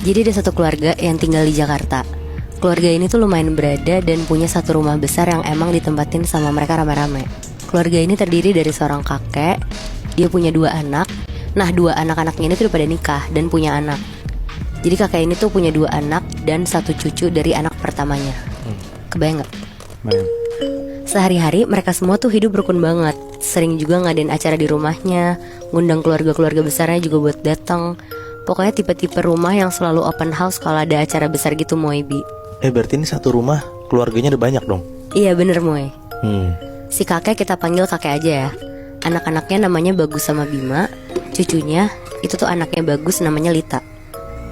Jadi ada satu keluarga yang tinggal di Jakarta. Keluarga ini tuh lumayan berada dan punya satu rumah besar yang emang ditempatin sama mereka rame-rame. Keluarga ini terdiri dari seorang kakek. Dia punya 2 anak. Nah, 2 anak-anaknya ini tuh udah pada nikah dan punya anak. Jadi kakek ini tuh punya 2 anak dan 1 cucu dari anak pertamanya. Kebayang gak? Bayang. Sehari-hari mereka semua tuh hidup rukun banget. Sering juga ngadain acara di rumahnya, ngundang keluarga-keluarga besarnya juga buat datang. Pokoknya tipe-tipe rumah yang selalu open house kalau ada acara besar gitu, Moy Bi. Berarti ini satu rumah keluarganya ada banyak dong? Iya bener, Moy. Si Si kakek kita panggil kakek aja ya. Anak-anaknya namanya Bagus sama Bima. Cucunya itu tuh anaknya Bagus namanya Lita.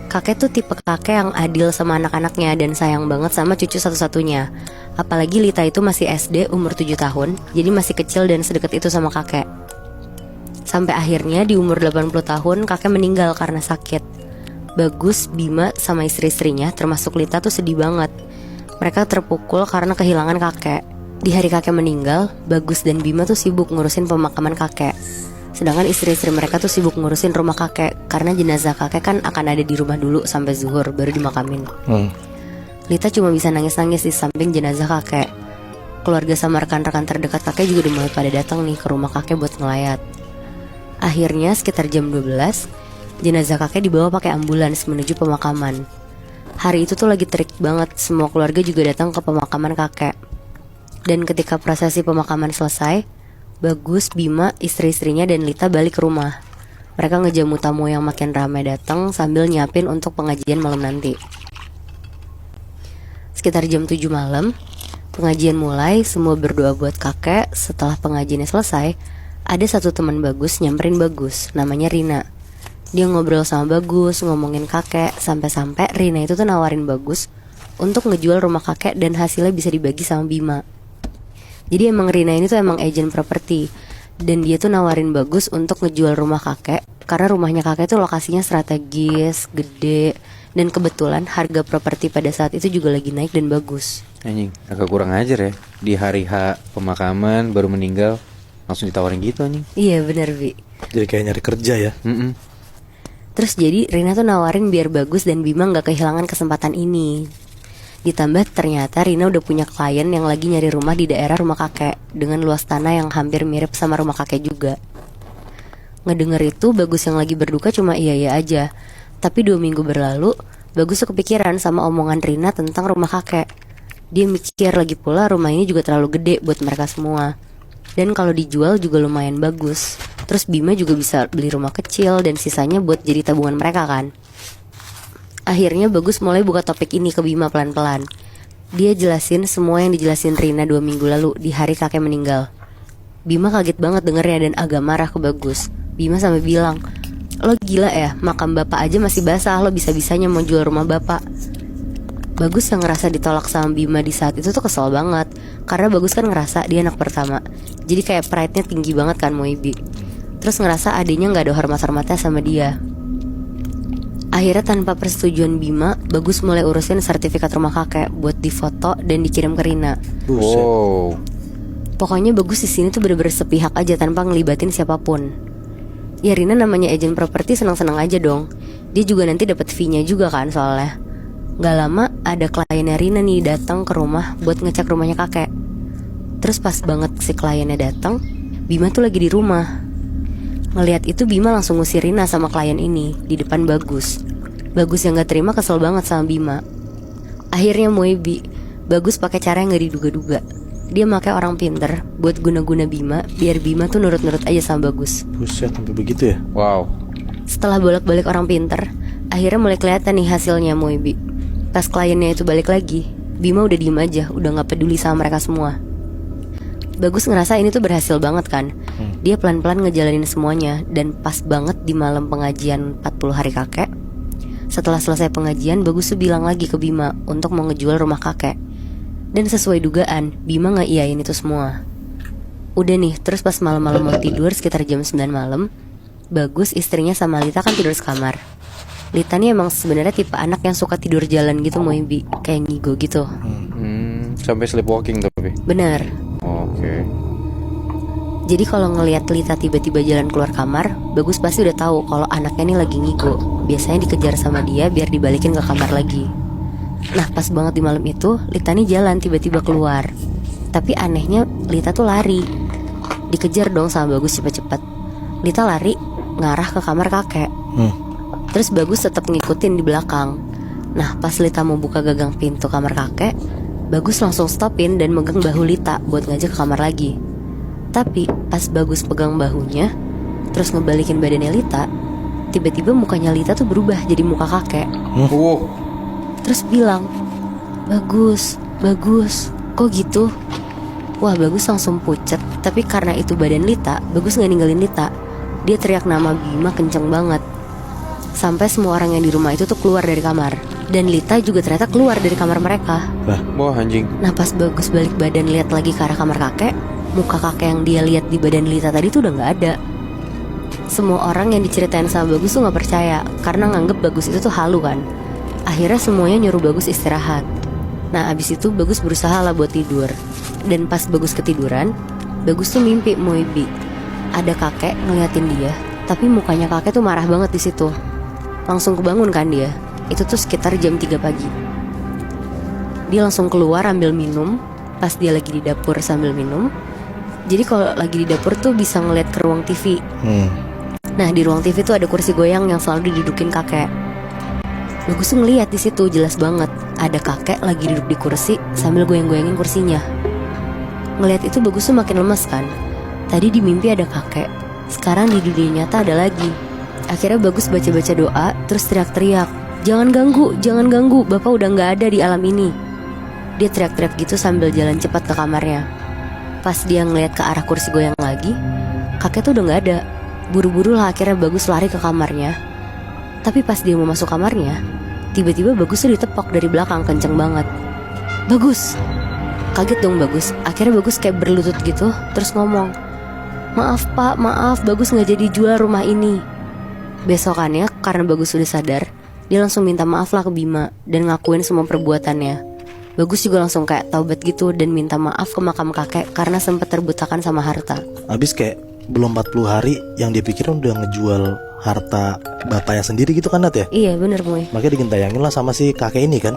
Kakek tuh tipe kakek yang adil sama anak-anaknya dan sayang banget sama cucu satu-satunya. Apalagi Lita itu masih SD umur 7 tahun, jadi masih kecil dan sedekat itu sama kakek. Sampai akhirnya di umur 80 tahun kakek meninggal karena sakit. Bagus, Bima sama istri-istrinya termasuk Lita tuh sedih banget. Mereka terpukul karena kehilangan kakek. Di hari kakek meninggal, Bagus dan Bima tuh sibuk ngurusin pemakaman kakek. Sedangkan istri-istri mereka tuh sibuk ngurusin rumah kakek, karena jenazah kakek kan akan ada di rumah dulu sampai zuhur baru dimakamin. Lita cuma bisa nangis-nangis di samping jenazah kakek. Keluarga sama rekan-rekan terdekat kakek juga udah mulai pada datang nih ke rumah kakek buat ngelayat. Akhirnya sekitar jam 12, jenazah kakek dibawa pakai ambulans menuju pemakaman. Hari itu tuh lagi terik banget, semua keluarga juga datang ke pemakaman kakek. Dan ketika prosesi pemakaman selesai, Bagus, Bima, istri-istrinya dan Lita balik ke rumah. Mereka ngejamu tamu yang makin ramai datang sambil nyiapin untuk pengajian malam nanti. Sekitar jam 7 malam, pengajian mulai, semua berdoa buat kakek. Setelah pengajiannya selesai, ada satu teman Bagus nyamperin Bagus, namanya Rina. Dia ngobrol sama Bagus, ngomongin kakek, sampai-sampai Rina itu tuh nawarin Bagus untuk ngejual rumah kakek dan hasilnya bisa dibagi sama Bima. Jadi emang Rina ini tuh emang agent properti, dan dia tuh nawarin Bagus untuk ngejual rumah kakek karena rumahnya kakek tuh lokasinya strategis, gede, dan kebetulan harga properti pada saat itu juga lagi naik dan bagus. Anjing, agak kurang ajar ya. Di hari H pemakaman baru meninggal langsung ditawarin gitu anjing. Iya bener, Bi. Jadi kayak nyari kerja ya. Terus jadi Rina tuh nawarin biar Bagus dan Bima gak kehilangan kesempatan ini. Ditambah ternyata Rina udah punya klien yang lagi nyari rumah di daerah rumah kakek dengan luas tanah yang hampir mirip sama rumah kakek juga. Ngedenger itu Bagus yang lagi berduka cuma iya-iya aja. Tapi 2 minggu berlalu, Bagus tuh kepikiran sama omongan Rina tentang rumah kakek. Dia mikir lagi pula rumah ini juga terlalu gede buat mereka semua. Dan kalau dijual juga lumayan bagus. Terus Bima juga bisa beli rumah kecil dan sisanya buat jadi tabungan mereka kan. Akhirnya Bagus mulai buka topik ini ke Bima pelan-pelan. Dia jelasin semua yang dijelasin Rina 2 minggu lalu di hari kakek meninggal. Bima kaget banget dengernya dan agak marah ke Bagus. Bima sampai bilang, "Lo gila ya, makam bapak aja masih basah, lo bisa-bisanya mau jual rumah bapak." Bagus yang ngerasa ditolak sama Bima di saat itu tuh kesel banget. Karena Bagus kan ngerasa dia anak pertama. Jadi kayak pride-nya tinggi banget kan Moibi. Terus ngerasa adiknya gak ada hormat-hormatnya sama dia. Akhirnya tanpa persetujuan Bima, Bagus mulai urusin sertifikat rumah kakek buat difoto dan dikirim ke Rina. Wow. Pokoknya Bagus di sini tuh bener-bener sepihak aja tanpa ngelibatin siapapun. Ya Rina namanya agent properti senang-senang aja dong. Dia juga nanti dapat fee-nya juga kan soalnya. Gak lama ada kliennya Rina nih datang ke rumah buat ngecek rumahnya kakek. Terus pas banget si kliennya datang, Bima tuh lagi di rumah. Ngelihat itu Bima langsung ngusir Rina sama klien ini di depan Bagus. Bagus yang gak terima kesel banget sama Bima. Akhirnya Moebi, Bagus pakai cara yang gak diduga-duga. Dia pakai orang pinter buat guna-guna Bima biar Bima tuh nurut-nurut aja sama Bagus. Buset, sampai begitu ya? Wow. Setelah bolak-balik orang pinter, akhirnya mulai kelihatan nih hasilnya Moebi. Pas kliennya itu balik lagi, Bima udah diem aja, udah gak peduli sama mereka semua. Bagus ngerasa ini tuh berhasil banget kan. Dia pelan-pelan ngejalanin semuanya. Dan pas banget di malam pengajian 40 hari kakek, setelah selesai pengajian, Bagus tuh bilang lagi ke Bima untuk mau ngejual rumah kakek. Dan sesuai dugaan, Bima ngeiyain itu semua. Udah nih, terus pas malam-malam mau tidur sekitar jam 9 malam, Bagus istrinya sama Lita kan tidur sekamar. Lita nih emang sebenarnya tipe anak yang suka tidur jalan gitu Moibi, kayak ngigo gitu. Sampai sleepwalking tapi. Bener. Oke. Jadi kalau ngelihat Lita tiba-tiba jalan keluar kamar, Bagus pasti udah tahu kalau anaknya nih lagi ngigo. Biasanya dikejar sama dia biar dibalikin ke kamar lagi. Nah pas banget di malam itu, Lita nih jalan tiba-tiba keluar. Tapi anehnya Lita tuh lari. Dikejar dong sama Bagus cepet-cepet. Lita lari ngarah ke kamar kakek. Terus Bagus tetap ngikutin di belakang. Nah pas Lita mau buka gagang pintu kamar kakek, Bagus langsung stopin dan megang bahu Lita buat ngajak ke kamar lagi. Tapi pas Bagus pegang bahunya terus ngebalikin badannya Lita, tiba-tiba mukanya Lita tuh berubah jadi muka kakek. Terus bilang, Bagus, Bagus, kok gitu? Wah Bagus langsung pucet. Tapi karena itu badan Lita, Bagus gak ninggalin Lita. Dia teriak nama Bima kenceng banget. Sampai semua orang yang di rumah itu tuh keluar dari kamar. Dan Lita juga ternyata keluar dari kamar mereka. Wah anjing. Nah pas Bagus balik badan lihat lagi ke arah kamar kakek, muka kakek yang dia lihat di badan Lita tadi tuh udah gak ada. Semua orang yang diceritain sama Bagus tuh gak percaya, karena nganggep Bagus itu tuh halu kan. Akhirnya semuanya nyuruh Bagus istirahat. Nah abis itu Bagus berusaha lah buat tidur. Dan pas Bagus ketiduran, Bagus tuh mimpi Moebi. Ada kakek ngeliatin dia, tapi mukanya kakek tuh marah banget di situ. Langsung kebangun kan dia. Itu tuh sekitar jam 3 pagi. Dia langsung keluar ambil minum. Pas dia lagi di dapur sambil minum, jadi kalau lagi di dapur tuh bisa ngeliat ke ruang TV. Nah di ruang TV tuh ada kursi goyang yang selalu didudukin kakek. Bagus tuh ngeliat di situ jelas banget ada kakek lagi duduk di kursi sambil goyang-goyangin kursinya. Ngeliat itu Bagus tuh makin lemes kan. Tadi di mimpi ada kakek, sekarang di dunia nyata ada lagi. Akhirnya Bagus baca-baca doa, terus teriak-teriak, jangan ganggu, bapak udah gak ada di alam ini. Dia teriak-teriak gitu sambil jalan cepat ke kamarnya. Pas dia ngeliat ke arah kursi goyang lagi, kakek tuh udah gak ada. Buru-buru lah akhirnya Bagus lari ke kamarnya. Tapi pas dia mau masuk kamarnya, tiba-tiba Bagus tuh ditepok dari belakang kenceng banget. Bagus! Kaget dong Bagus. Akhirnya Bagus kayak berlutut gitu, terus ngomong, maaf pak, maaf, Bagus gak jadi jual rumah ini. Besokannya karena Bagus sudah sadar, dia langsung minta maaf lah ke Bima dan ngakuin semua perbuatannya. Bagus juga langsung kayak taubat gitu dan minta maaf ke makam kakek karena sempat terbutakan sama harta. Abis kayak belum 40 hari yang dia pikirin udah ngejual harta bapaknya sendiri gitu kan Nat ya? Iya bener Moy. Makanya digentayangin lah sama si kakek ini kan.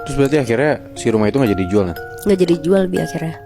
Terus berarti akhirnya si rumah itu gak jadi dijual kan? Gak jadi jual Bi akhirnya.